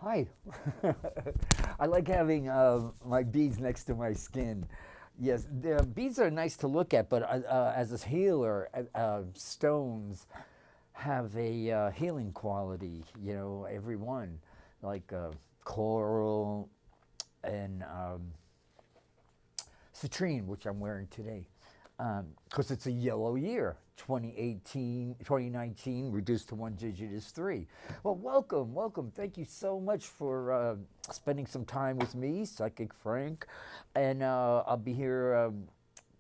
Hi. I like having my beads next to my skin. Yes, the beads are nice to look at, but as a healer, stones have a healing quality. You know, every one, like coral and citrine, which I'm wearing today, because it's a yellow year. 2018, 2019, reduced to one digit is three. Well, welcome, welcome. Thank you so much for spending some time with me, Psychic Frank. And I'll be here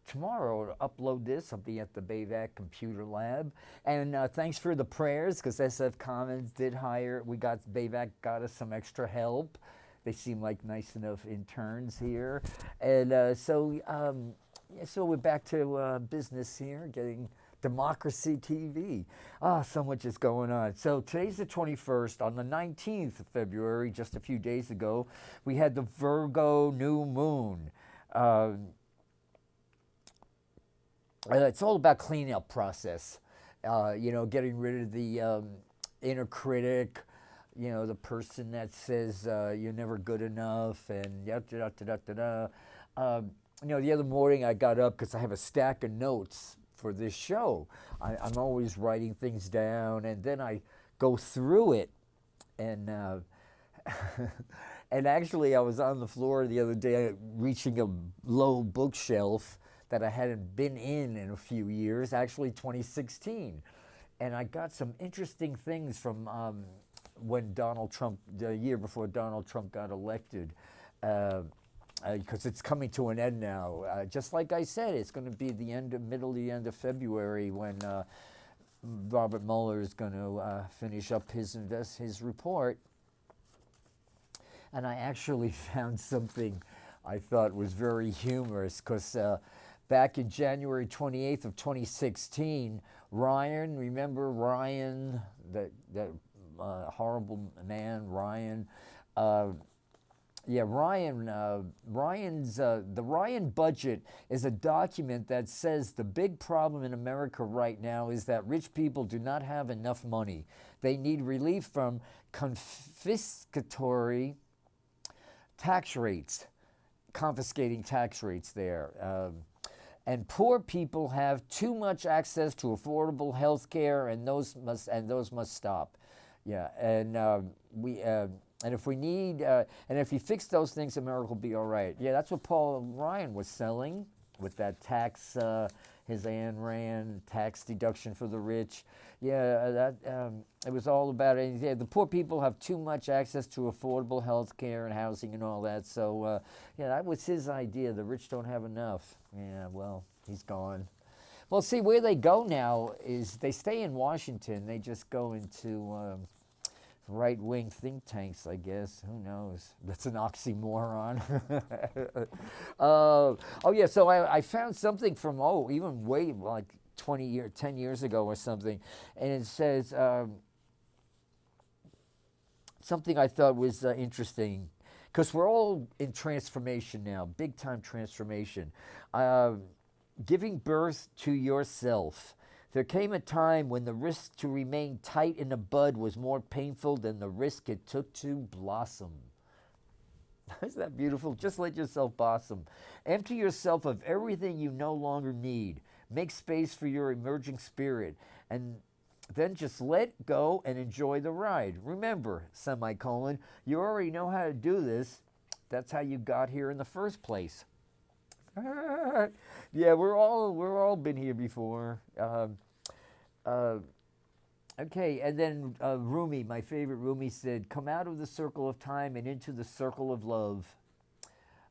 tomorrow to upload this. I'll be at the Bayvac Computer Lab. And thanks for the prayers, because SF Commons did hire, Bayvac got us some extra help. They seem like nice enough interns here. And yeah, so we're back to business here, getting Democracy TV. Ah, so much is going on. So today's the 21st. On the 19th of February, just a few days ago, we had the Virgo New Moon. It's all about cleaning up process. Getting rid of the inner critic, the person that says you're never good enough, and da da da da da da. The other morning I got up because I have a stack of notes for this show. I'm always writing things down, and then I go through it, and and actually I was on the floor the other day reaching a low bookshelf that I hadn't been in a few years, actually 2016. And I got some interesting things from when Donald Trump, the year before Donald Trump got elected, because it's coming to an end now. Just like I said, it's going to be the middle to the end of February when Robert Mueller is going to finish up his report. And I actually found something I thought was very humorous, because back in January 28th of 2016, Ryan, remember Ryan, that horrible man, Ryan? Ryan's the Ryan budget is a document that says the big problem in America right now is that rich people do not have enough money. They need relief from confiscatory tax rates, confiscating tax rates there. And poor people have too much access to affordable health care, and those must stop. Yeah, and if we need, and if you fix those things, America will be all right. Yeah, that's what Paul Ryan was selling with that tax, his Ayn Rand tax deduction for the rich. Yeah, it was all about it. Yeah, the poor people have too much access to affordable health care and housing and all that. So, that was his idea. The rich don't have enough. Yeah, well, he's gone. Well, see, where they go now is they stay in Washington. They just go into right-wing think tanks, I guess. Who knows? That's an oxymoron. So I found something from, even way like 10 years ago or something. And it says something I thought was interesting, because we're all in transformation now, big-time transformation. Giving birth to yourself. There came a time when the risk to remain tight in the bud was more painful than the risk it took to blossom. Isn't that beautiful? Just let yourself blossom. Empty yourself of everything you no longer need. Make space for your emerging spirit. And then just let go and enjoy the ride. Remember, semicolon, you already know how to do this. That's how you got here in the first place. Yeah, we're all been here before. Okay, and then Rumi, my favorite Rumi, said, "Come out of the circle of time and into the circle of love."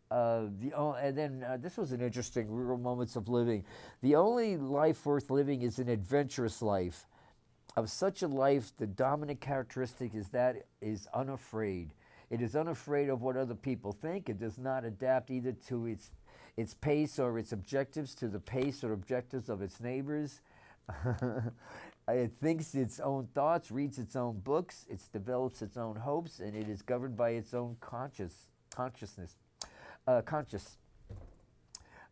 This was an interesting Real Moments of Living. The only life worth living is an adventurous life. Of such a life, the dominant characteristic is that it is unafraid. It is unafraid of what other people think. It does not adapt either to its pace or its objectives to the pace or objectives of its neighbors. It thinks its own thoughts, reads its own books, it develops its own hopes, and it is governed by its own consciousness.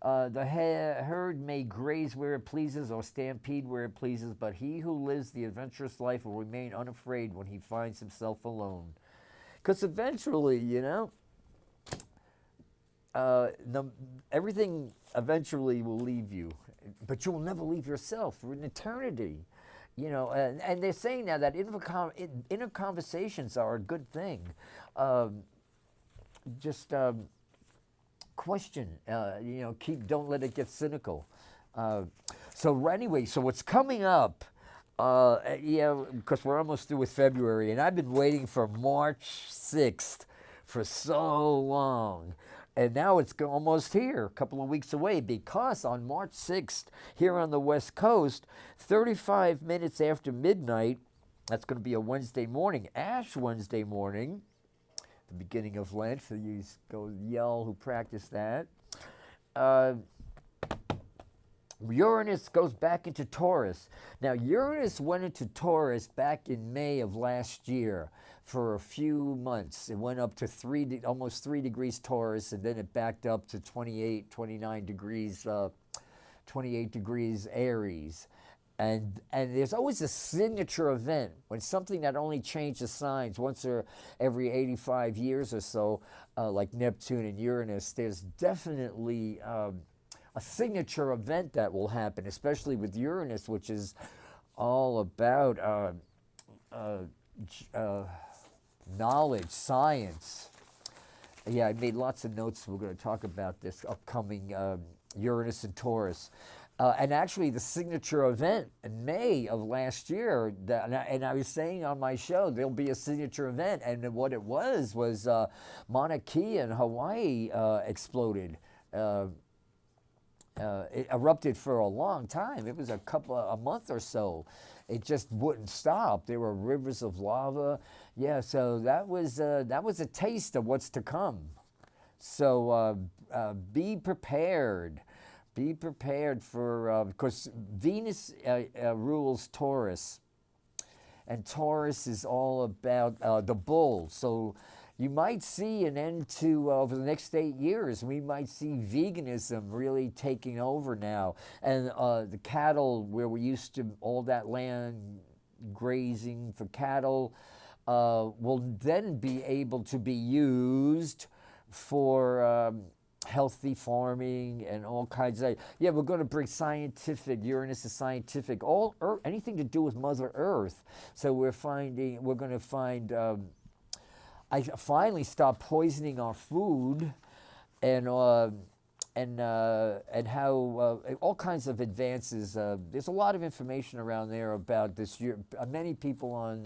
The herd may graze where it pleases or stampede where it pleases, but he who lives the adventurous life will remain unafraid when he finds himself alone. Because eventually, no, everything eventually will leave you, but you will never leave yourself for an eternity. And they're saying now that inner conversations are a good thing. Um, just question, don't let it get cynical. Uh, so anyway, so what's coming up? Because we're almost through with February, and I've been waiting for March 6th for so long. And now it's almost here, a couple of weeks away, because on March 6th, here on the West Coast, 35 minutes after midnight, that's going to be a Wednesday morning, Ash Wednesday morning, the beginning of Lent, for you go yell who practice that. Uh, Uranus goes back into Taurus. Now, Uranus went into Taurus back in May of last year for a few months. It went up to almost 3 degrees Taurus, and then it backed up to 28, 29 degrees, 28 degrees Aries. And there's always a signature event when something that only changes signs once or every 85 years or so, like Neptune and Uranus. There's definitely a signature event that will happen, especially with Uranus, which is all about knowledge, science. Yeah, I made lots of notes. We're going to talk about this upcoming Uranus and Taurus. And actually, the signature event in May of last year, and I was saying on my show, there'll be a signature event. And what it was Mauna Kea in Hawaii exploded. It erupted for a long time. It was a month or so. It just wouldn't stop. There were rivers of lava. Yeah, so that was a taste of what's to come. So be prepared. Be prepared for, because Venus rules Taurus, and Taurus is all about the bull. So you might see an end to, over the next 8 years, we might see veganism really taking over now. And the cattle, where we used to, all that land grazing for cattle, will then be able to be used for healthy farming and all kinds of, we're going to bring scientific, Uranus is scientific, anything to do with Mother Earth. So we're going to find, I finally stopped poisoning our food, and how all kinds of advances. There's a lot of information around there about this year. Many people on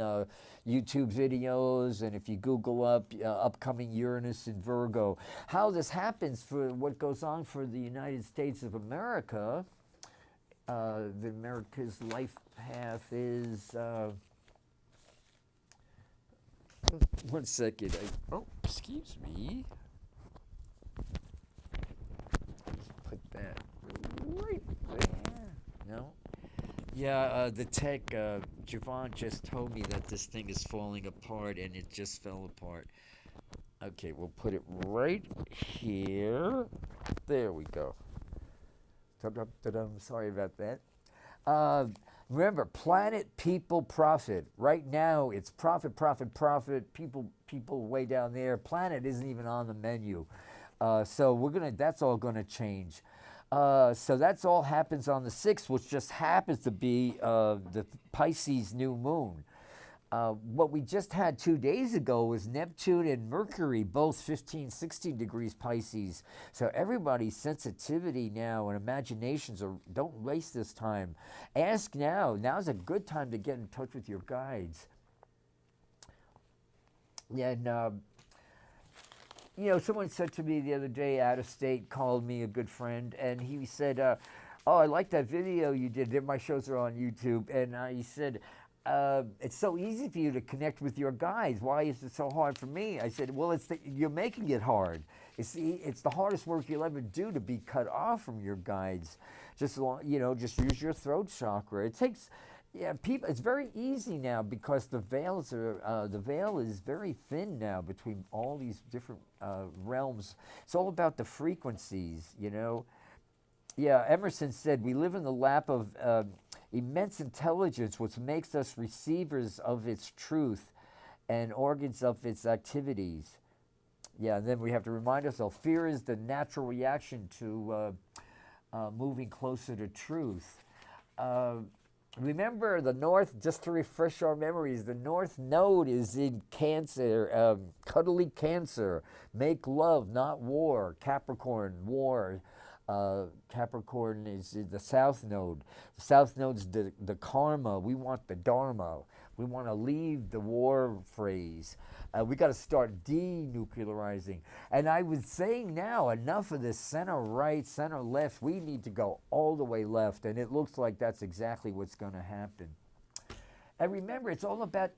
YouTube videos, and if you Google up upcoming Uranus in Virgo, how this happens for what goes on for the United States of America. The America's life path is. One second. Excuse me. Put that right there. No. Yeah, the tech, Javon just told me that this thing is falling apart, and it just fell apart. Okay, we'll put it right here. There we go. Sorry about that. Remember, planet, people, profit. Right now, it's profit, profit, profit. People way down there. Planet isn't even on the menu. So that's all gonna change. So that's all happens on the 6th, which just happens to be the Pisces New Moon. What we just had 2 days ago was Neptune and Mercury, both 15, 16 degrees Pisces. So everybody's sensitivity now and imaginations don't waste this time. Ask now. Now's a good time to get in touch with your guides. Yeah, and someone said to me the other day, out of state, called me, a good friend, and he said, oh, I like that video you did. My shows are on YouTube. And he said, it's so easy for you to connect with your guides. Why is it so hard for me? I said, well, you're making it hard. It's the hardest work you'll ever do, to be cut off from your guides. Just use your throat chakra. It takes, people. It's very easy now because the veil is very thin now between all these different realms. It's all about the frequencies, Yeah, Emerson said, we live in the lap of immense intelligence, which makes us receivers of its truth and organs of its activities. Yeah, and then we have to remind ourselves fear is the natural reaction to moving closer to truth. Uh, Remember the North, just to refresh our memories, the North Node is in Cancer, cuddly Cancer, make love, not war, Capricorn, war. Capricorn is the South Node. The South Node's the karma. We want the Dharma. We want to leave the war phrase. We got to start denuclearizing. And I was saying now, enough of this center right, center left. We need to go all the way left. And it looks like that's exactly what's going to happen. And remember, it's all about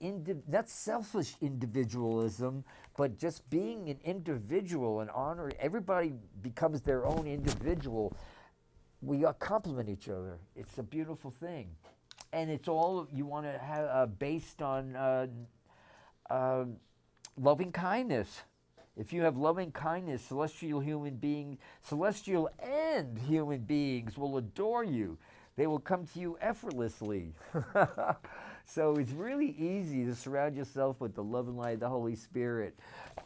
not selfish individualism, but just being an individual and honor. Everybody becomes their own individual. We complement each other. It's a beautiful thing. And it's all you want to have based on loving kindness. If you have loving kindness, celestial and human beings will adore you. They will come to you effortlessly. So it's really easy to surround yourself with the love and light of the Holy Spirit.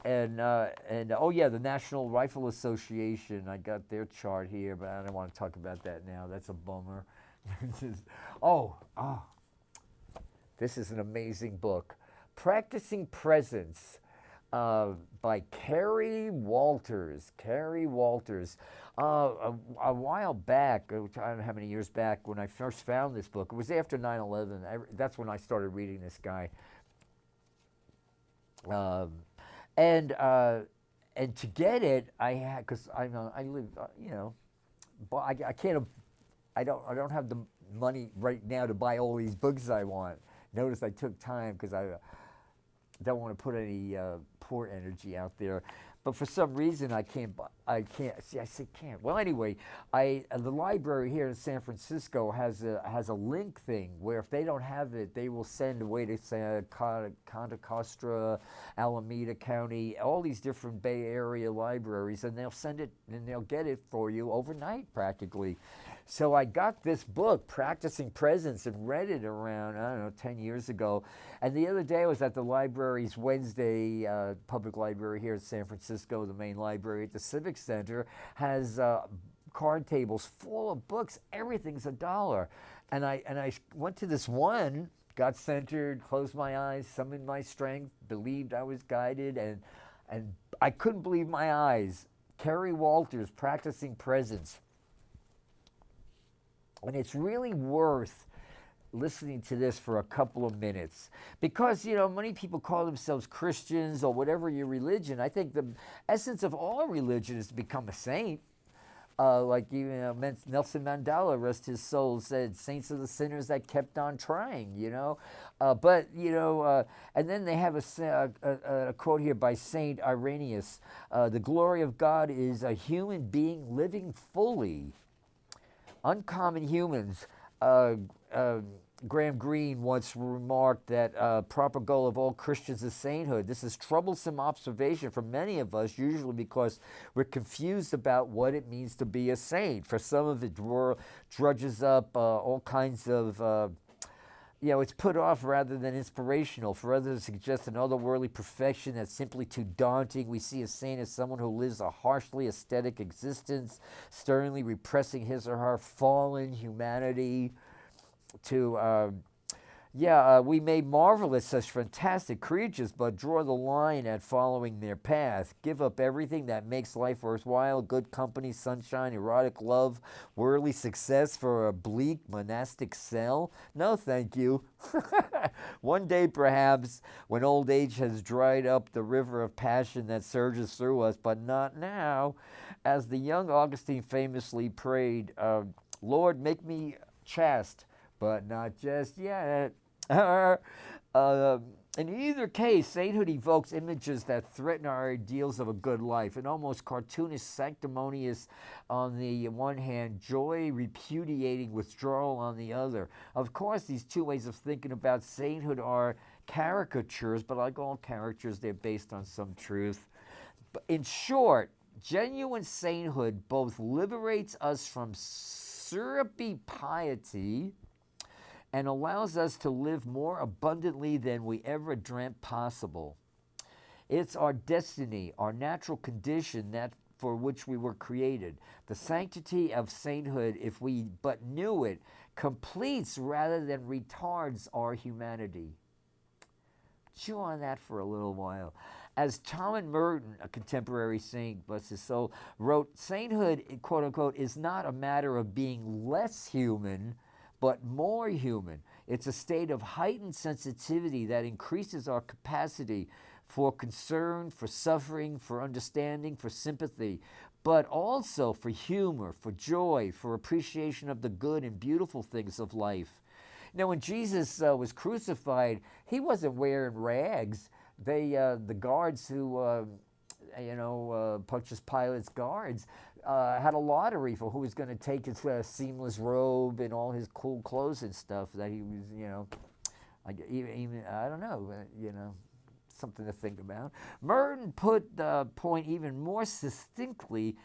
And oh yeah, the National Rifle Association, I got their chart here, but I don't want to talk about that now. That's a bummer. This is an amazing book. Practicing Presence by Carrie Walters. Carrie Walters. A while back, I don't know how many years back, when I first found this book, it was after 9/11. That's when I started reading this guy. And to get it, I had, because I live, but I can't. I don't have the money right now to buy all these books I want. Notice I took time because I don't want to put any poor energy out there. But for some reason I can't. See, I say can't. Well, anyway, the library here in San Francisco has a link thing where if they don't have it, they will send away to say Contra Costa, Alameda County, all these different Bay Area libraries, and they'll send it and they'll get it for you overnight practically. So I got this book, Practicing Presence, and read it around, 10 years ago. And the other day I was at the library's Wednesday public library here in San Francisco. The main library at the Civic Center has card tables full of books. Everything's $1. And I went to this one, got centered, closed my eyes, summoned my strength, believed I was guided, and I couldn't believe my eyes. Carrie Walters, Practicing Presence. And it's really worth listening to this for a couple of minutes because, many people call themselves Christians or whatever your religion. I think the essence of all religion is to become a saint. Like even Nelson Mandela, rest his soul, said, "Saints are the sinners that kept on trying." And then they have a quote here by Saint Irenaeus: "The glory of God is a human being living fully." Uncommon humans. Graham Greene once remarked that proper goal of all Christians is sainthood. This is troublesome observation for many of us, usually because we're confused about what it means to be a saint. For some of it drudges up all kinds of, it's put off rather than inspirational. For others, it suggests an otherworldly perfection that's simply too daunting. We see a saint as someone who lives a harshly aesthetic existence, sternly repressing his or her fallen humanity. We may marvel at such fantastic creatures, but draw the line at following their path. Give up everything that makes life worthwhile: good company, sunshine, erotic love, worldly success for a bleak monastic cell? No, thank you. One day, perhaps, when old age has dried up the river of passion that surges through us, but not now. As the young Augustine famously prayed, "Lord, make me chaste, but not just yet." In either case, sainthood evokes images that threaten our ideals of a good life. An almost cartoonish, sanctimonious on the one hand, joy repudiating withdrawal on the other. Of course, these two ways of thinking about sainthood are caricatures, but like all caricatures, they're based on some truth. But in short, genuine sainthood both liberates us from syrupy piety and allows us to live more abundantly than we ever dreamt possible. It's our destiny, our natural condition that for which we were created. The sanctity of sainthood, if we but knew it, completes rather than retards our humanity. Chew on that for a little while. As Thomas Merton, a contemporary saint, bless his soul, wrote, sainthood, quote unquote, is not a matter of being less human, but more human. It's a state of heightened sensitivity that increases our capacity for concern, for suffering, for understanding, for sympathy, but also for humor, for joy, for appreciation of the good and beautiful things of life. Now, when Jesus was crucified, he wasn't wearing rags. The guards who, Pontius Pilate's guards, had a lottery for who was going to take his seamless robe and all his cool clothes and stuff that he was, even I don't know, something to think about. Merton put the point even more succinctly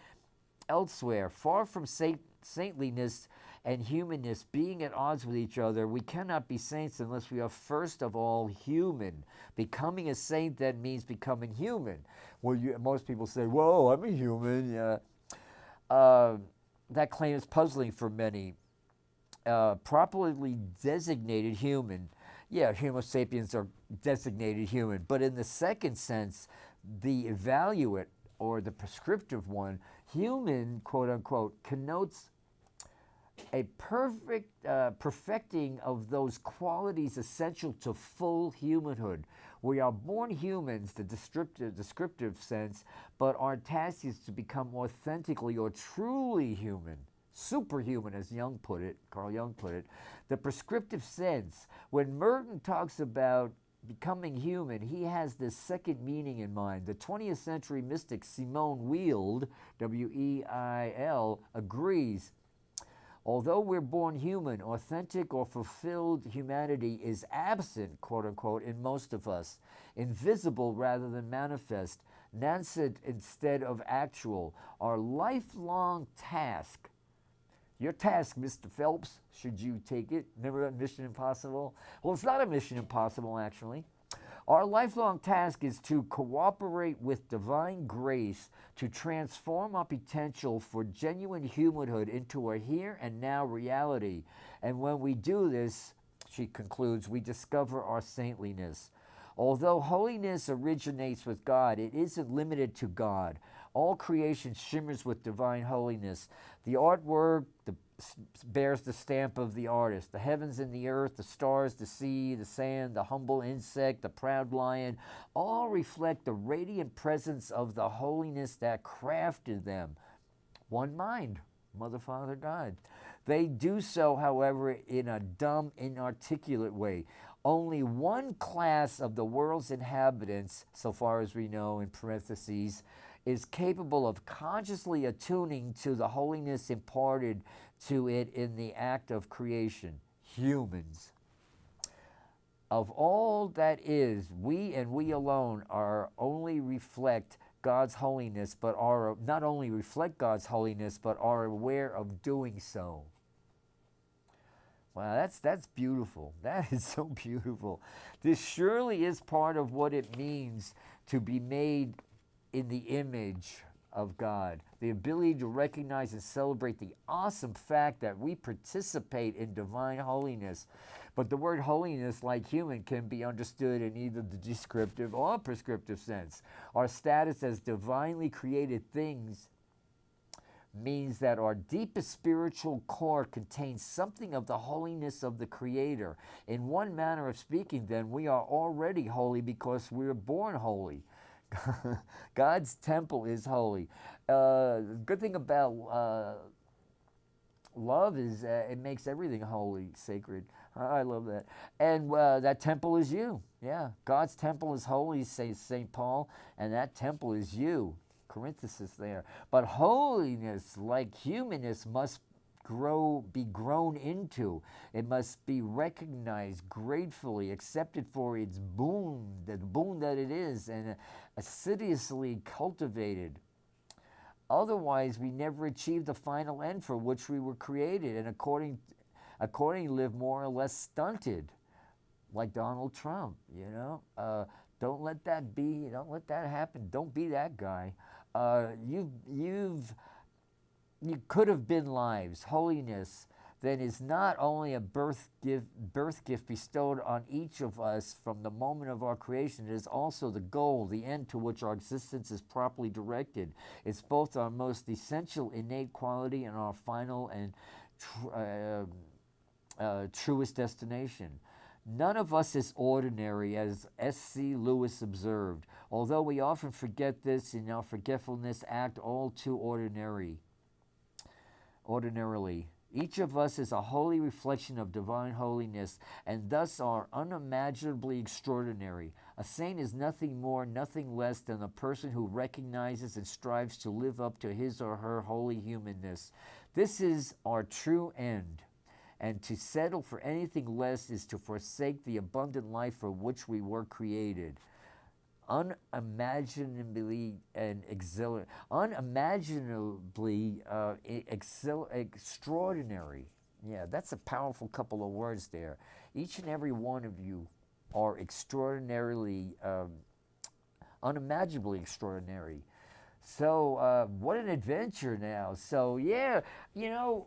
elsewhere. Far from saintliness and humanness being at odds with each other, we cannot be saints unless we are first of all human. Becoming a saint then means becoming human. Well, most people say, whoa, I'm a human. That claim is puzzling for many. Properly designated human, yeah, Homo sapiens are designated human, but in the second sense, the evaluate or the prescriptive one, human, quote unquote, connotes a perfecting of those qualities essential to full humanhood. We are born humans, the descriptive sense, but our task is to become authentically or truly human. Superhuman, as Carl Jung put it, the prescriptive sense. When Merton talks about becoming human, he has this second meaning in mind. The 20th century mystic Simone Weil, W-E-I-L, agrees. Although we're born human, authentic or fulfilled humanity is absent, quote unquote, in most of us, invisible rather than manifest, nascent instead of actual. Our lifelong task, your task, Mr. Phelps, should you take it? Remember that Mission Impossible? Well, it's not a Mission Impossible, actually. Our lifelong task is to cooperate with divine grace to transform our potential for genuine humanhood into a here and now reality. And when we do this, she concludes, we discover our saintliness. Although holiness originates with God, it isn't limited to God. All creation shimmers with divine holiness. The artwork bears the stamp of the artist. The heavens and the earth, the stars, the sea, the sand, the humble insect, the proud lion, all reflect the radiant presence of the holiness that crafted them. One mind, Mother, Father, God. They do so, however, in a dumb, inarticulate way. Only one class of the world's inhabitants, so far as we know, in parentheses, is capable of consciously attuning to the holiness imparted to it in the act of creation. Humans. Of all that is, we and we alone are only reflect God's holiness, but are not only reflect God's holiness, but are aware of doing so. Wow, that's beautiful. That is so beautiful. This surely is part of what it means to be made in the image of God. The ability to recognize and celebrate the awesome fact that we participate in divine holiness. But the word holiness, like human, can be understood in either the descriptive or prescriptive sense. Our status as divinely created things means that our deepest spiritual core contains something of the holiness of the Creator. In one manner of speaking, then, we are already holy because we are born holy. God's temple is holy. Good thing about love is it makes everything holy, sacred. I love that. And that temple is you. Yeah, God's temple is holy, says St. Paul, and that temple is you. Parenthesis there. But holiness, like humanness, must be grown into. It must be recognized gratefully, accepted for its boon, the boon that it is, and assiduously cultivated. Otherwise, we never achieve the final end for which we were created. And according accordingly live more or less stunted, like Donald Trump, don't let that be, don't let that happen. Don't be that guy. You could have been lives. Holiness then is not only a birth gift bestowed on each of us from the moment of our creation, it is also the goal, the end to which our existence is properly directed. It's both our most essential innate quality and our final and truest destination. None of us is ordinary, as S.C. Lewis observed, although we often forget this in our forgetfulness, act all too ordinarily. Each of us is a holy reflection of divine holiness, and thus are unimaginably extraordinary. A saint is nothing more, nothing less than a person who recognizes and strives to live up to his or her holy humanness. This is our true end. And to settle for anything less is to forsake the abundant life for which we were created. Unimaginably extraordinary. Yeah, that's a powerful couple of words there. Each and every one of you are extraordinarily, unimaginably extraordinary. So what an adventure now. So yeah,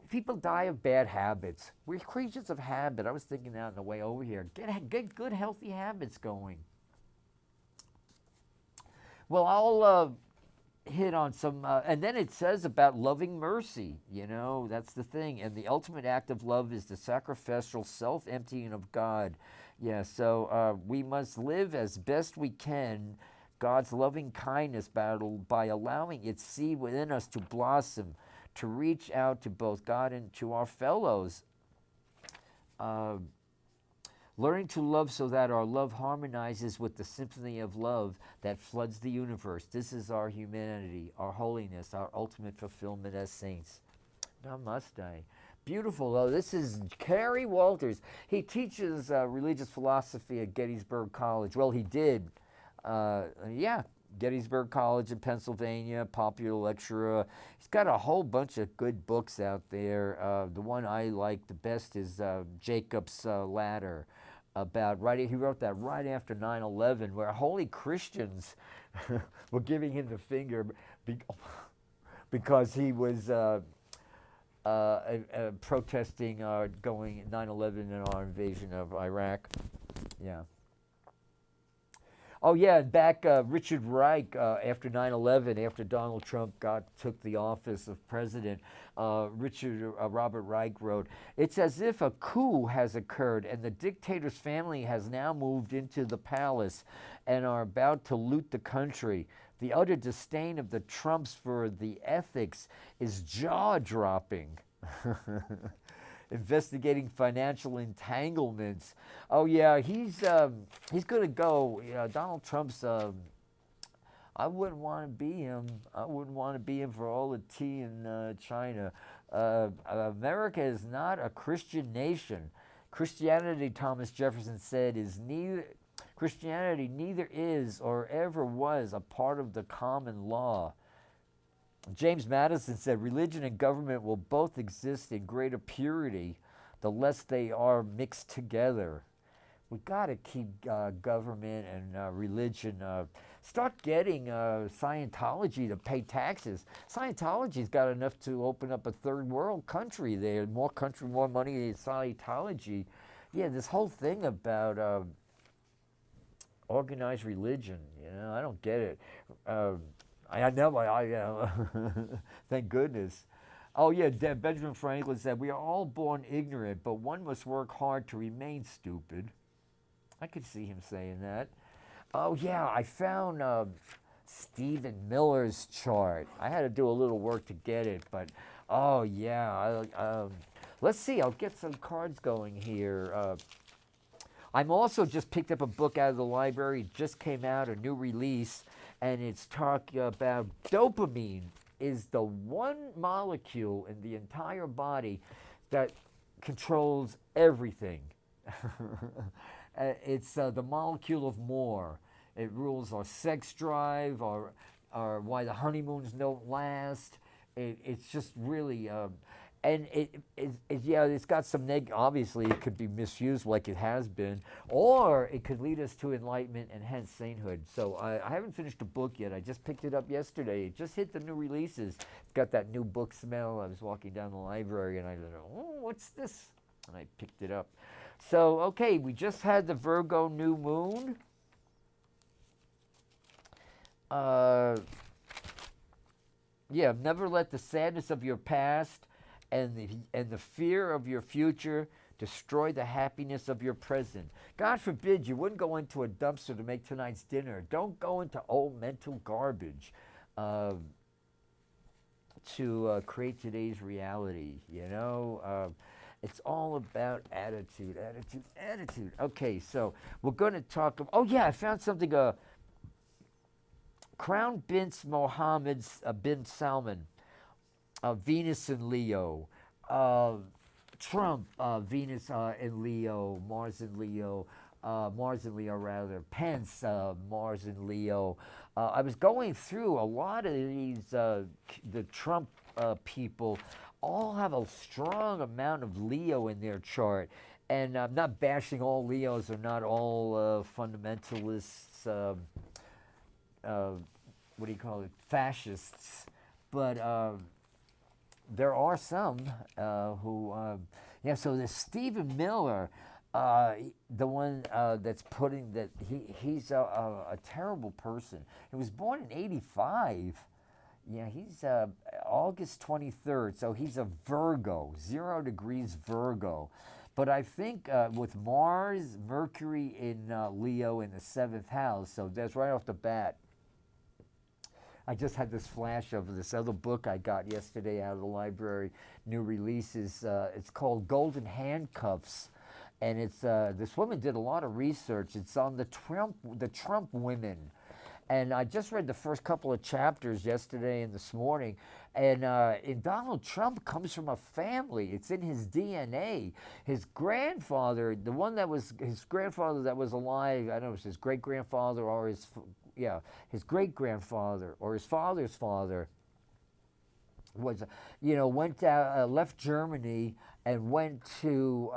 people die of bad habits. We're creatures of habit. I was thinking that on the way over here. Get good, healthy habits going. Well, I'll hit on some, and then it says about loving mercy. That's the thing. And the ultimate act of love is the sacrificial self-emptying of God. Yeah, so we must live as best we can God's loving kindness battle by allowing its seed within us to blossom, to reach out to both God and to our fellows. Learning to love so that our love harmonizes with the symphony of love that floods the universe. This is our humanity, our holiness, our ultimate fulfillment as saints. Namaste. Beautiful, though. This is Kerry Walters. He teaches religious philosophy at Gettysburg College. Well, he did. Gettysburg College in Pennsylvania, popular lecturer. He's got a whole bunch of good books out there. The one I like the best is Jacob's Ladder. He wrote that right after 9/11, where holy Christians were giving him the finger because he was protesting going 9/11 and our invasion of Iraq. Yeah. Oh yeah, and back Richard Reich after 9/11, after Donald Trump took the office of president, Robert Reich wrote, "It's as if a coup has occurred and the dictator's family has now moved into the palace and are about to loot the country. The utter disdain of the Trumps for the ethics is jaw-dropping." Investigating financial entanglements. Oh yeah, he's going to go. Donald Trump's. I wouldn't want to be him. I wouldn't want to be him for all the tea in China. America is not a Christian nation. Christianity, Thomas Jefferson said, is neither. Christianity neither is or ever was a part of the common law. James Madison said, "Religion and government will both exist in greater purity the less they are mixed together." We got to keep government and religion. Start getting Scientology to pay taxes. Scientology's got enough to open up a third world country there. More country, more money in Scientology. Yeah, this whole thing about organized religion, I don't get it. I know, thank goodness. Oh yeah, Benjamin Franklin said, "We are all born ignorant, but one must work hard to remain stupid." I could see him saying that. Oh yeah, I found Stephen Miller's chart. I had to do a little work to get it, but oh yeah. Let's see, I'll get some cards going here. I'm also just picked up a book out of the library. It just came out, a new release, and it's talking about dopamine is the one molecule in the entire body that controls everything. It's the molecule of more. It rules our sex drive, our why the honeymoons don't last. It's just really, and yeah, it's got some obviously it could be misused like it has been, or it could lead us to enlightenment and hence sainthood. So I haven't finished the book yet. I just picked it up yesterday. It just hit the new releases. It's got that new book smell. I was walking down the library and I thought, oh, what's this? And I picked it up. So okay, we just had the Virgo new moon. Yeah, never let the sadness of your past and the fear of your future destroy the happiness of your present. God forbid you wouldn't go into a dumpster to make tonight's dinner. Don't go into old mental garbage to create today's reality. You know, it's all about attitude, attitude, attitude. Okay, so we're going to talk. Oh yeah, I found something. Crown Prince Mohammed bin Salman, Venus in Leo, Trump, Venus in Leo, Mars in Leo, Pence, Mars in Leo. I was going through a lot of these, the Trump people all have a strong amount of Leo in their chart. And I'm not bashing all Leos, they're not all fundamentalists. What do you call it, fascists, but there are some who, yeah, so there's Stephen Miller, the one that's putting that, he's a terrible person. He was born in 85. Yeah, he's August 23rd, so he's a Virgo, 0 degrees Virgo. But I think with Mars, Mercury in Leo in the 7th house, so that's right off the bat. I just had this flash of this other book I got yesterday out of the library, new releases. It's called Golden Handcuffs, and it's this woman did a lot of research. It's on the Trump women, and I just read the first couple of chapters yesterday and this morning. And Donald Trump comes from a family. It's in his DNA. His grandfather, the one that was his grandfather that was alive, I don't know if it was his great grandfather or his great-grandfather or his father's father was, went out, left Germany and went to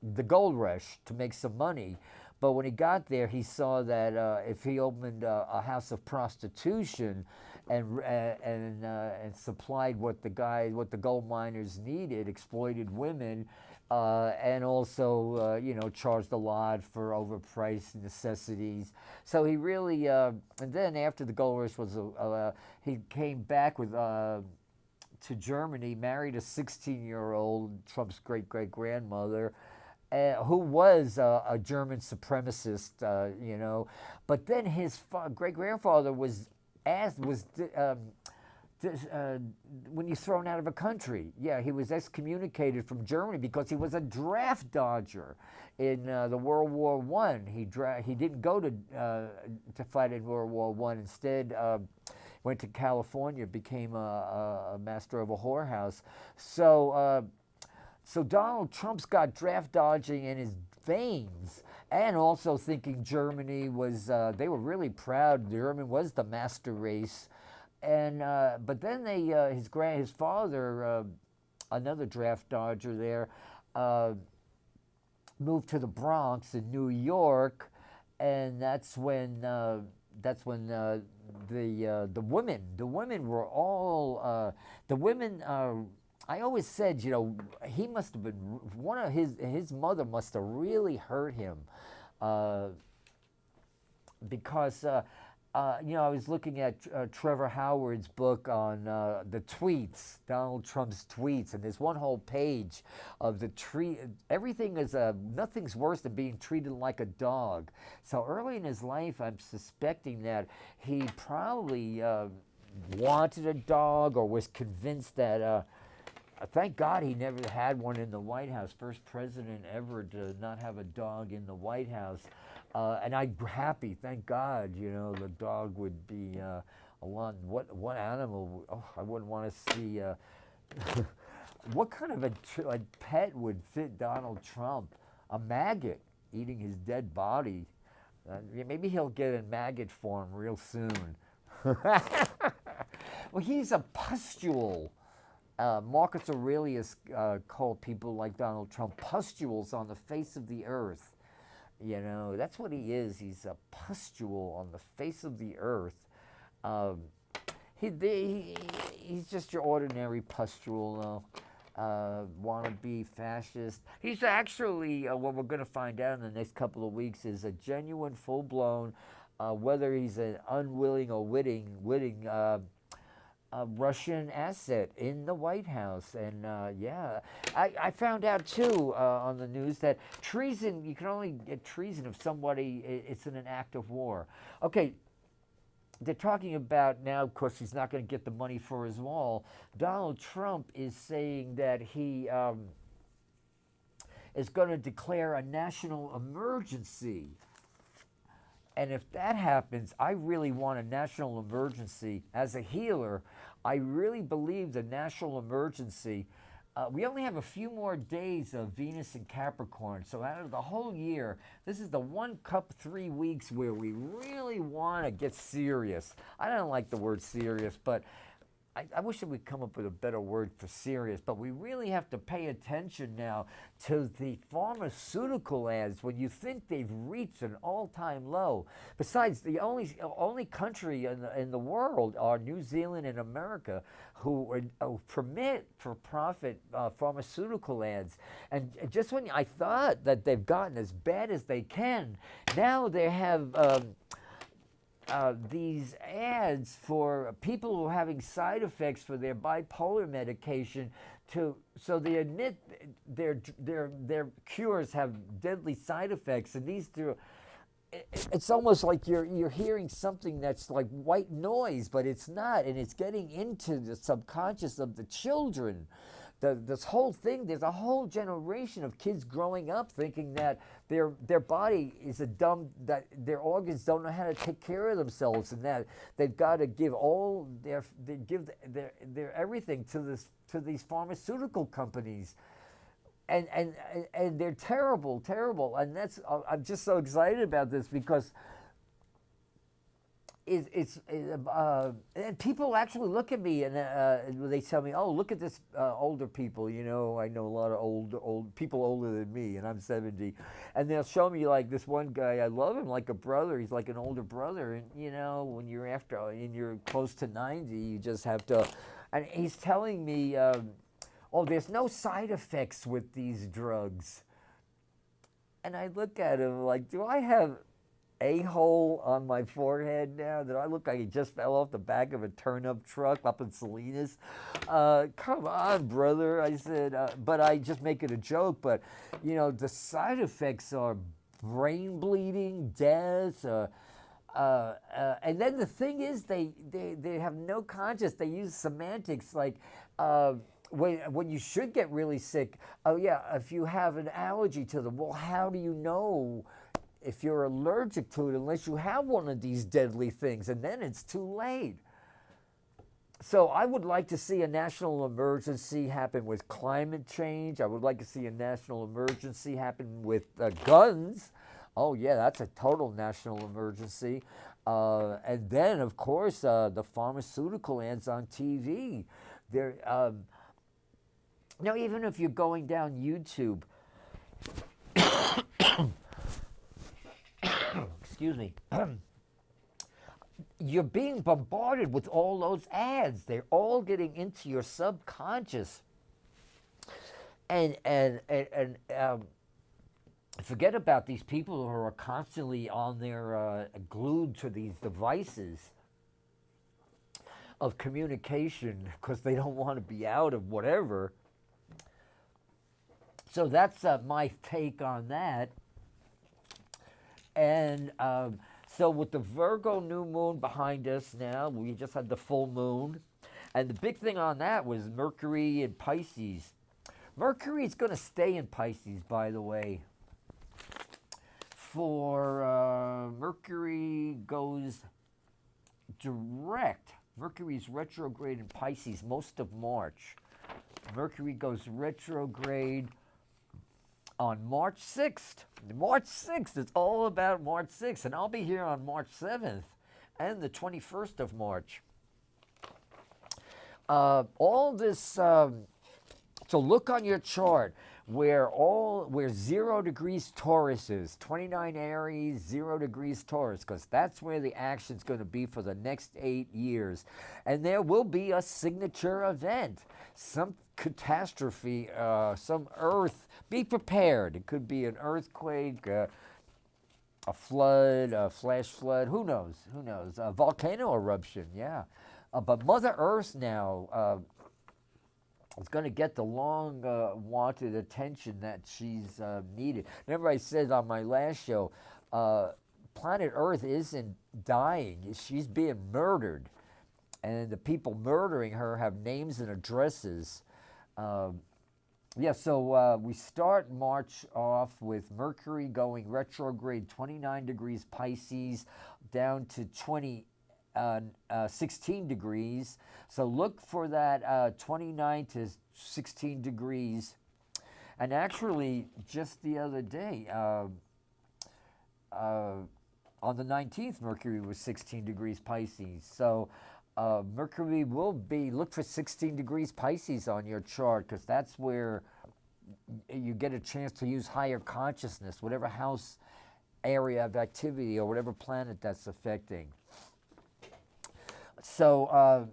the gold rush to make some money. But when he got there, he saw that if he opened a house of prostitution and supplied what the gold miners needed, exploited women, and also, charged a lot for overpriced necessities. So he really, and then after the gold rush was, he came back with to Germany, married a 16-year-old, Trump's great-great-grandmother, who was a German supremacist, But then his great-grandfather was when he's thrown out of a country. Yeah, he was excommunicated from Germany because he was a draft dodger in the World War I. He didn't go to fight in World War I. Instead, went to California, became a master of a whorehouse. So Donald Trump's got draft dodging in his veins, and also thinking Germany was, they were really proud. German was the master race. And but then his father, another draft dodger there, moved to the Bronx in New York, and that's when the women were all the women. I always said, he must have been one of his mother must have really hurt him, because. I was looking at Trevor Howard's book on the tweets, Donald Trump's tweets, and there's one whole page of the treat. Everything is nothing's worse than being treated like a dog. So early in his life, I'm suspecting that he probably wanted a dog or was convinced that. Thank God he never had one in the White House. First president ever to not have a dog in the White House. And I'm happy, thank God, the dog would be a lot. What animal? Oh, I wouldn't want to see. What kind of a pet would fit Donald Trump? A maggot eating his dead body. Maybe he'll get in maggot form real soon. Well, he's a pustule. Marcus Aurelius called people like Donald Trump pustules on the face of the earth. You know, that's what he is. He's a pustule on the face of the earth. Um, he's just your ordinary pustule, wannabe fascist. He's actually, what we're going to find out in the next couple of weeks is a genuine, full-blown, whether he's an unwilling or witting Russian asset in the White House. And yeah, I found out too on the news that treason, you can only get treason if somebody, it's in an act of war. Okay, they're talking about now, of course, he's not going to get the money for his wall. Donald Trump is saying that he is going to declare a national emergency. And if that happens, I really want a national emergency. As a healer, I really believe the national emergency. We only have a few more days of Venus in Capricorn. So out of the whole year, this is the 1 cup 3 weeks where we really want to get serious. I don't like the word serious, but I wish that we'd come up with a better word for serious, but we really have to pay attention now to the pharmaceutical ads when you think they've reached an all-time low. Besides, the only country in the world are New Zealand and America who permit for-profit pharmaceutical ads. And just when I thought that they've gotten as bad as they can, now they have these ads for people who are having side effects for their bipolar medication, so they admit their cures have deadly side effects, and these two, it's almost like you're hearing something that's like white noise, but it's not, and it's getting into the subconscious of the children. This whole thing, there's a whole generation of kids growing up thinking that their body is that their organs don't know how to take care of themselves, and that they've got to give their everything to these pharmaceutical companies. And they're terrible, and that's, I'm just so excited about this because and people actually look at me and they tell me, "Oh, look at this older people." You know, I know a lot of old people older than me, and I'm 70, and they'll show me like this one guy. I love him like a brother. He's like an older brother, and you know, when you're close to 90, you just have to. And he's telling me, "Oh, there's no side effects with these drugs," and I look at him like, "Do I have a hole on my forehead now? That I look like he just fell off the back of a turnip truck up in Salinas? Come on, brother." I said, but I just make it a joke. But, you know, the side effects are brain bleeding, death, and then the thing is they have no conscience. They use semantics like, when you should get really sick, oh yeah, if you have an allergy to them, well, how do you know if you're allergic to it unless you have one of these deadly things? And then it's too late. So I would like to see a national emergency happen with climate change. I would like to see a national emergency happen with guns. Oh yeah, that's a total national emergency. And then, of course, the pharmaceutical ads on TV. They're, now, even if you're going down YouTube, excuse me, you're being bombarded with all those ads. They're all getting into your subconscious. And forget about these people who are constantly on their glued to these devices of communication because they don't want to be out of whatever. So that's my take on that. And so with the Virgo new moon behind us now, we just had the full moon. And the big thing on that was Mercury in Pisces. Mercury is going to stay in Pisces, by the way. For Mercury goes direct. Mercury's retrograde in Pisces most of March. Mercury goes retrograde on March 6th. March 6th, it's all about March 6th. And I'll be here on March 7th and the 21st of March. All this, so look on your chart where 0 degrees Taurus is, 29 Aries, 0 degrees Taurus, because that's where the action's going to be for the next 8 years. And there will be a signature event, some catastrophe, some earth. Be prepared. It could be an earthquake, a flood, a flash flood. Who knows? Who knows? A volcano eruption, yeah. But Mother Earth now is going to get the long wanted attention that she's needed. Remember, I said on my last show, planet Earth isn't dying, she's being murdered. And the people murdering her have names and addresses. Yeah, so we start March off with Mercury going retrograde 29 degrees Pisces down to 16 degrees. So look for that 29 to 16 degrees. And actually, just the other day, on the 19th, Mercury was 16 degrees Pisces. So Mercury will be, look for 16 degrees Pisces on your chart, because that's where you get a chance to use higher consciousness, whatever house area of activity or whatever planet that's affecting. So,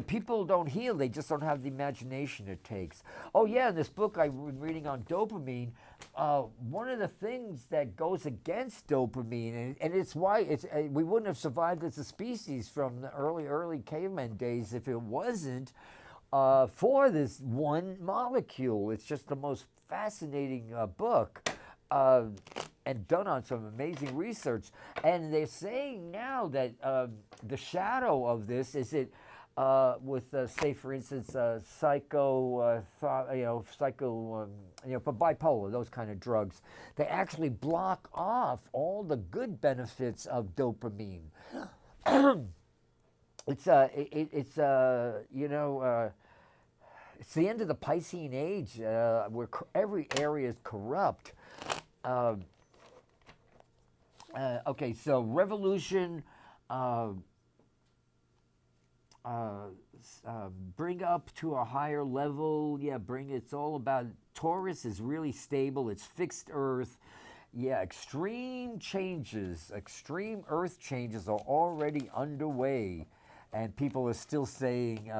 people don't heal, they just don't have the imagination it takes. Oh yeah, in this book I've been reading on dopamine, one of the things that goes against dopamine, and it's why we wouldn't have survived as a species from the early caveman days if it wasn't for this one molecule. It's just the most fascinating book. And done on some amazing research. And they're saying now that the shadow of this is it with, say, for instance, for bipolar, those kind of drugs, they actually block off all the good benefits of dopamine. It's the end of the Piscean age, where every area is corrupt. Okay, so revolution, bring up to a higher level. Yeah, it's all about, Taurus is really stable. It's fixed Earth. Yeah, extreme Earth changes are already underway. And people are still saying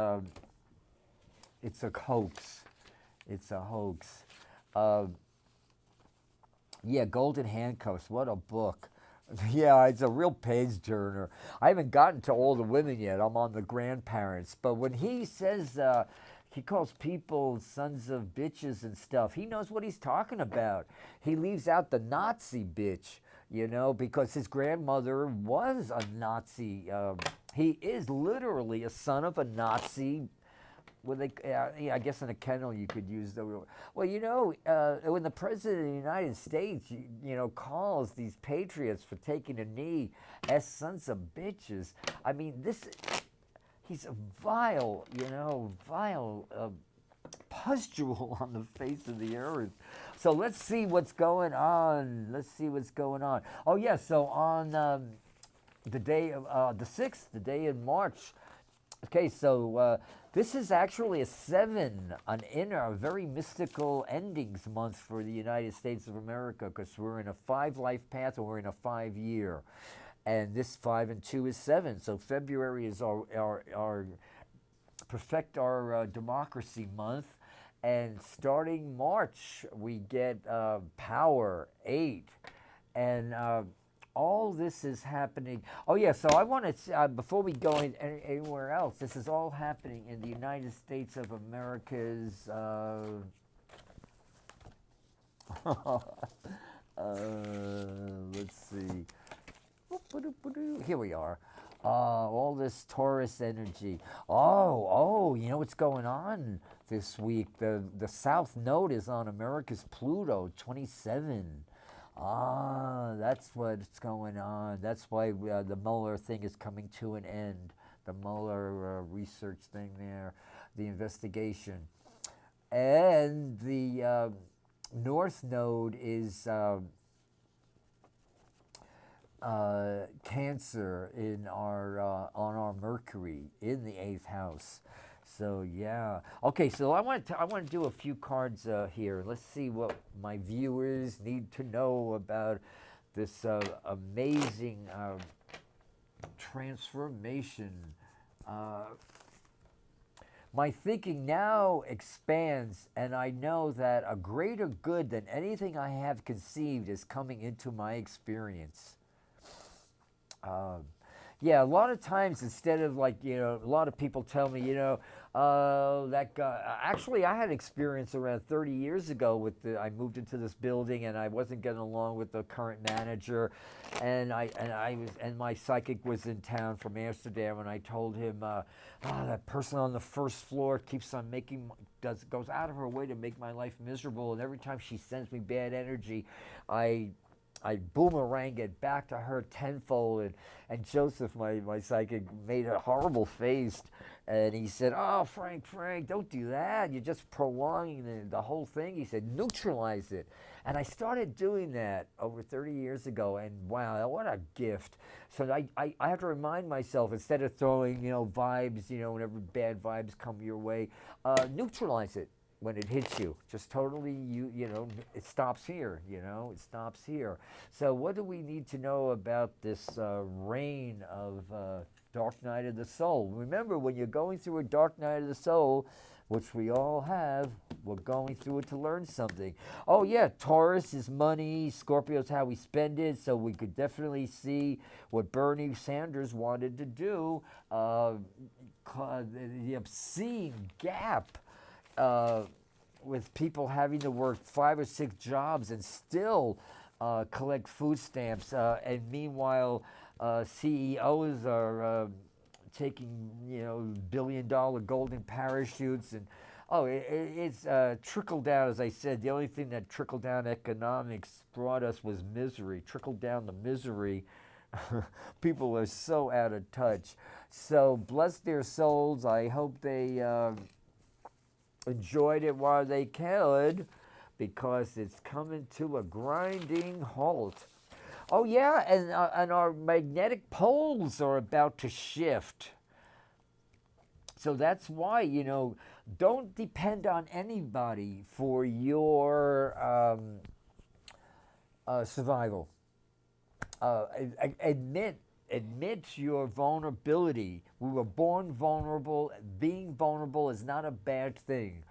it's a hoax. It's a hoax. Yeah, Golden Handcuffs, what a book. Yeah, it's a real page turner. I haven't gotten to all the women yet. I'm on the grandparents. But when he says he calls people sons of bitches and stuff, he knows what he's talking about. He leaves out the Nazi bitch, because his grandmother was a Nazi. He is literally a son of a Nazi. I guess in a kennel you could use the. Well, when the president of the United States, calls these patriots for taking a knee as sons of bitches, I mean, he's a vile pustule on the face of the earth. So let's see what's going on. Oh yeah, so on the day of the 6th, the day in March. Okay, so this is actually a 7, a very mystical endings month for the United States of America, because we're in a 5 life path and we're in a 5 year. And this 5 and 2 is 7. So February is our perfect our democracy month. And starting March, we get power 8. And all this is happening. Oh yeah, so I want to, before we go anywhere else, this is all happening in the United States of America's, let's see, here we are. All this Taurus energy. You know what's going on this week? The South Node is on America's Pluto, 27. That's what's going on. That's why the Mueller thing is coming to an end. The Mueller research thing there, the investigation. And the North Node is Cancer in our on our Mercury in the eighth house. So yeah. Okay. So I want to do a few cards here. Let's see what my viewers need to know about this amazing transformation. Uh, my thinking now expands, and I know that a greater good than anything I have conceived is coming into my experience. Um, yeah, a lot of times instead of like, a lot of people tell me, that guy. Actually, I had experience around 30 years ago with I moved into this building and I wasn't getting along with the current manager, and my psychic was in town from Amsterdam, and I told him, that person on the first floor keeps on goes out of her way to make my life miserable, and every time she sends me bad energy, I I boomerang it back to her tenfold. And Joseph, my psychic, made a horrible face. And he said, "Oh, Frank, don't do that. You're just prolonging the whole thing." He said, "Neutralize it." And I started doing that over 30 years ago. And wow, what a gift. So I have to remind myself, instead of throwing, vibes, whenever bad vibes come your way, neutralize it when it hits you. Just totally, it stops here, it stops here. So what do we need to know about this reign of dark night of the soul? Remember, when you're going through a dark night of the soul, which we all have, we're going through it to learn something. Oh yeah, Taurus is money, Scorpio's how we spend it, so we could definitely see what Bernie Sanders wanted to do, the obscene gap with people having to work 5 or 6 jobs and still collect food stamps, and meanwhile CEOs are taking billion-dollar golden parachutes, and it's trickle down. As I said, the only thing that trickle down economics brought us was misery. Trickle down the misery. People are so out of touch. So bless their souls. I hope they enjoyed it while they could, because it's coming to a grinding halt. Oh yeah, and our magnetic poles are about to shift. So that's why, don't depend on anybody for your survival. Admit your vulnerability. We were born vulnerable. Being vulnerable is not a bad thing.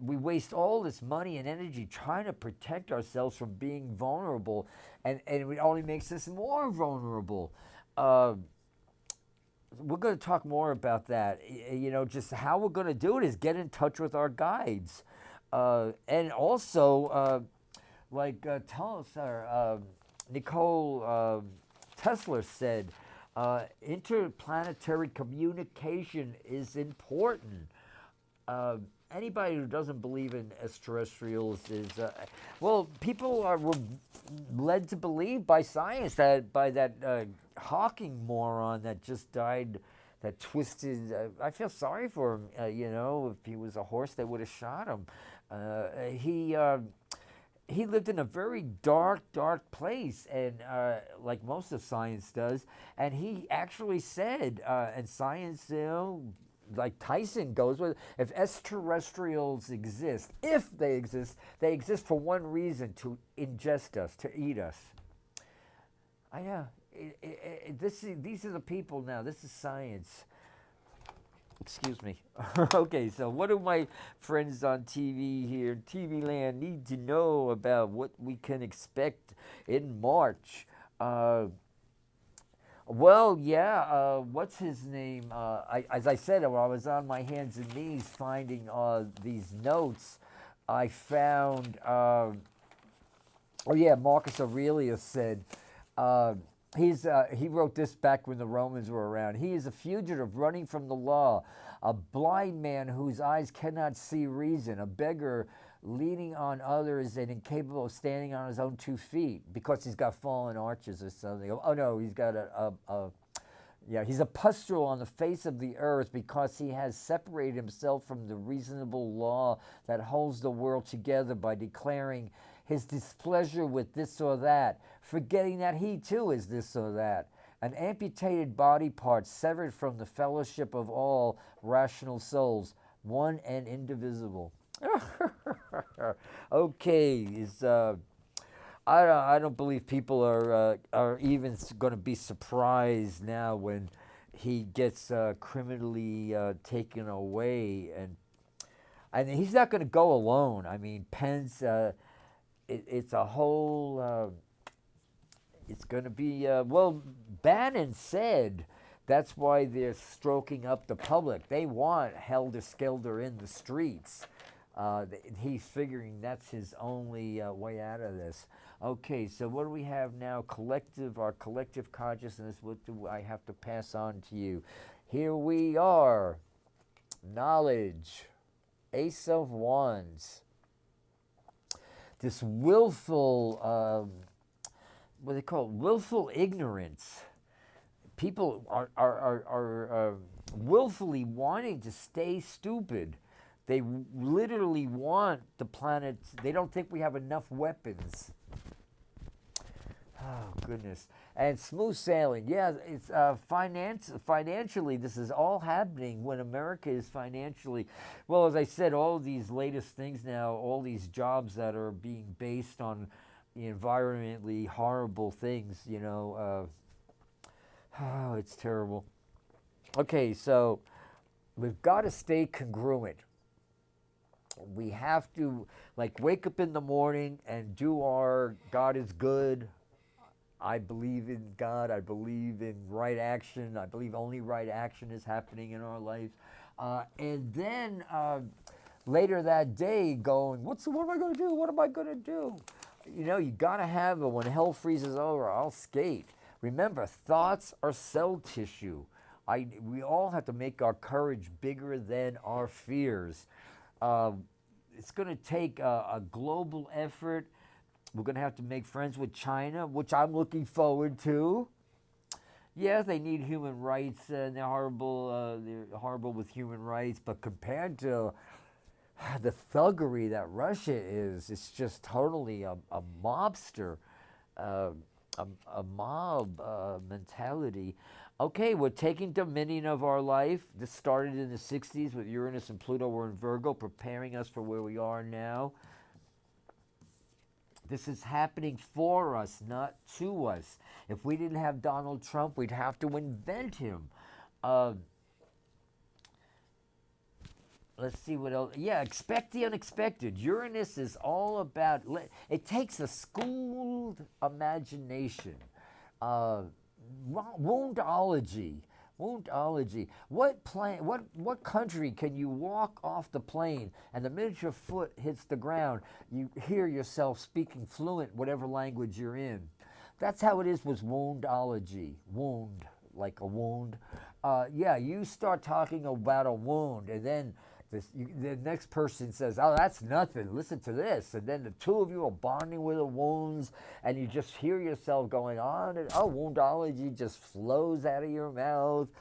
We waste all this money and energy trying to protect ourselves from being vulnerable, and it only makes us more vulnerable. We're going to talk more about that. Just how we're going to do it is get in touch with our guides. And also, Nicole Tesla said, interplanetary communication is important. Anybody who doesn't believe in extraterrestrials is, people were led to believe by science, that by that Hawking moron that just died, that twisted. I feel sorry for him. If he was a horse, they would have shot him. He lived in a very dark place, and like most of science does. And he actually said, and science, like Tyson goes with, if extraterrestrials exist, they exist for one reason: to ingest us, to eat us. These are the people now. This is science. Excuse me. Okay, so what do my friends on TV here, TV land, need to know about what we can expect in March? What's his name? As I said, when I was on my hands and knees finding these notes, I found, Marcus Aurelius said, he wrote this back when the Romans were around. He is a fugitive running from the law, a blind man whose eyes cannot see reason, a beggar leaning on others and incapable of standing on his own 2 feet because he's got fallen arches or something. Oh no, he's got he's a pustule on the face of the earth because he has separated himself from the reasonable law that holds the world together by declaring his displeasure with this or that, forgetting that he too is this or that. An amputated body part severed from the fellowship of all rational souls, one and indivisible. Okay, I don't believe people are even going to be surprised now when he gets criminally taken away, and he's not going to go alone. I mean, Pence, it's a whole. It's going to be well. Bannon said that's why they're stroking up the public. They want helter skelter in the streets. He's figuring that's his only way out of this. Okay, so what do we have now? Our collective consciousness. What do I have to pass on to you? Here we are. Knowledge. Ace of Wands. This willful, what they call it? Willful ignorance. People are willfully wanting to stay stupid. They literally want the planet. They don't think we have enough weapons. Oh, goodness. And smooth sailing. Yeah, it's financially, this is all happening when America is financially, well, as I said, all of these latest things now, all these jobs that are being based on environmentally horrible things, you know. Oh, it's terrible. Okay, so we've got to stay congruent. We have to, like, wake up in the morning and do our God is good. I believe in God. I believe in right action. I believe only right action is happening in our lives. And then later that day going, what am I going to do? What am I going to do? You know, you got to have it. When hell freezes over, I'll skate. Remember, thoughts are cell tissue. We all have to make our courage bigger than our fears. It's going to take a global effort. We're going to have to make friends with China, which I'm looking forward to. Yeah, they need human rights, and they're horrible with human rights, but compared to the thuggery that Russia is, it's just totally a mobster, a mob mentality. Okay, we're taking dominion of our life. This started in the 60s with Uranus and Pluto were in Virgo, preparing us for where we are now. This is happening for us, not to us. If we didn't have Donald Trump, we'd have to invent him. Let's see what else. Yeah, expect the unexpected. Uranus is all about, it takes a schooled imagination. Woundology. What country can you walk off the plane and the minute your foot hits the ground, you hear yourself speaking fluent whatever language you're in? That's how it is with woundology. Wound, like a wound. Yeah, you start talking about a wound, and then the next person says, oh, that's nothing, listen to this. And then the two of you are bonding with the wounds, and you just hear yourself going on, and woundology just flows out of your mouth.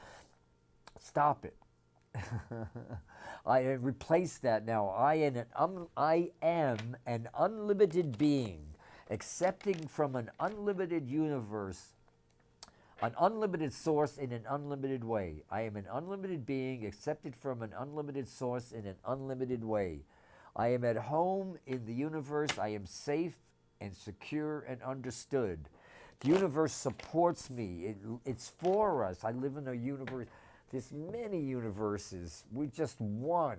Stop it. I replace that now. I am an unlimited being, accepting from an unlimited universe, an unlimited source in an unlimited way. I am an unlimited being accepted from an unlimited source in an unlimited way. I am at home in the universe. I am safe and secure and understood. The universe supports me. It's for us. I live in a universe. There's many universes. We're just one.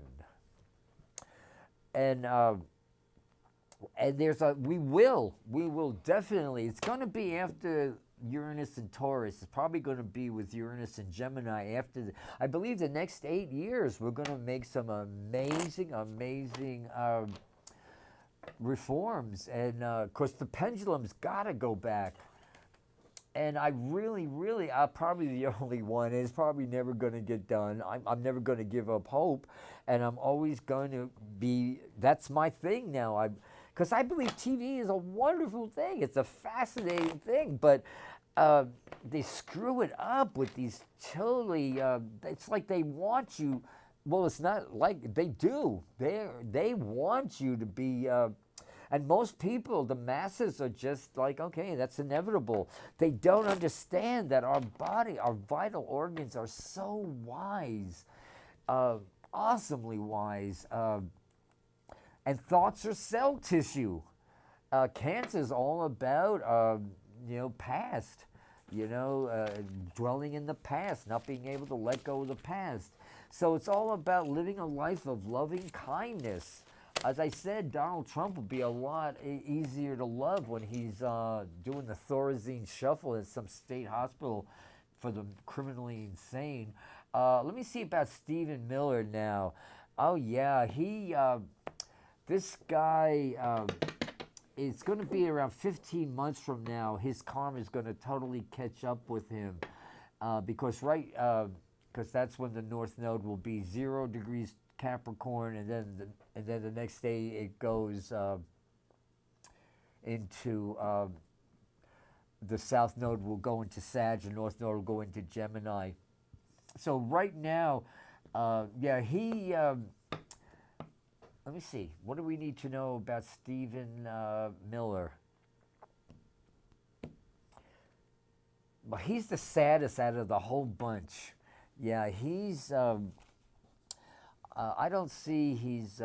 And we will definitely, it's going to be after Uranus and Taurus. It's probably going to be with Uranus and Gemini after, I believe the next 8 years, we're going to make some amazing reforms. And of course, the pendulum's got to go back. And I'm probably the only one. It's probably never going to get done. I'm never going to give up hope. And I'm always going to be, that's my thing now. Because I believe TV is a wonderful thing. It's a fascinating thing. But they screw it up with these totally, it's like they want you, well, it's not like, they do. They want you to be, And most people, the masses, are just like, okay, that's inevitable. They don't understand that our body, our vital organs are so wise, uh, awesomely wise. And thoughts are cell tissue. Cancer is all about, past, dwelling in the past, not being able to let go of the past. So it's all about living a life of loving kindness. As I said, Donald Trump will be a lot easier to love when he's doing the Thorazine shuffle at some state hospital for the criminally insane. Let me see about Stephen Miller now. Oh yeah, this guy, it's going to be around 15 months from now. His karma is going to totally catch up with him, because that's when the North Node will be 0 degrees Capricorn, and then the next day it goes into the South Node will go into Sag, the North Node will go into Gemini. So right now, he. Let me see. What do we need to know about Stephen Miller? Well, he's the saddest out of the whole bunch. Yeah, he's. I don't see he's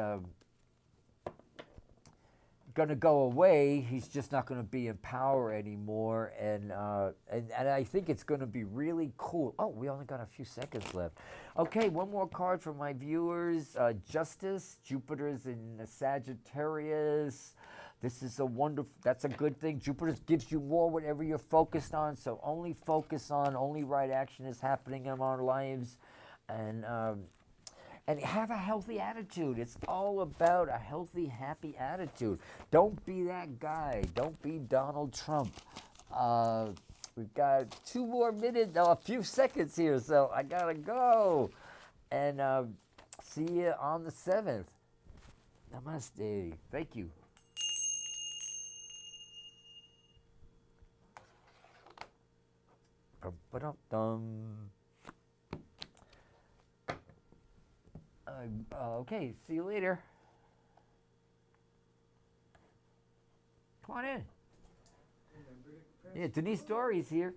going to go away. He's just not going to be in power anymore, and I think it's going to be really cool. Oh, we only got a few seconds left. Okay, one more card for my viewers. Justice. Jupiter's in Sagittarius. This is that's a good thing. Jupiter gives you more whatever you're focused on, so only focus on, only right action is happening in our lives, and have a healthy attitude. It's all about a healthy, happy attitude. Don't be that guy. Don't be Donald Trump. We've got 2 more minutes, a few seconds here, so I gotta go. And see you on the 7th. Namaste. Thank you. Dum-ba-dum-dum. Okay, see you later. Come on in. Yeah, Denise Dory's here.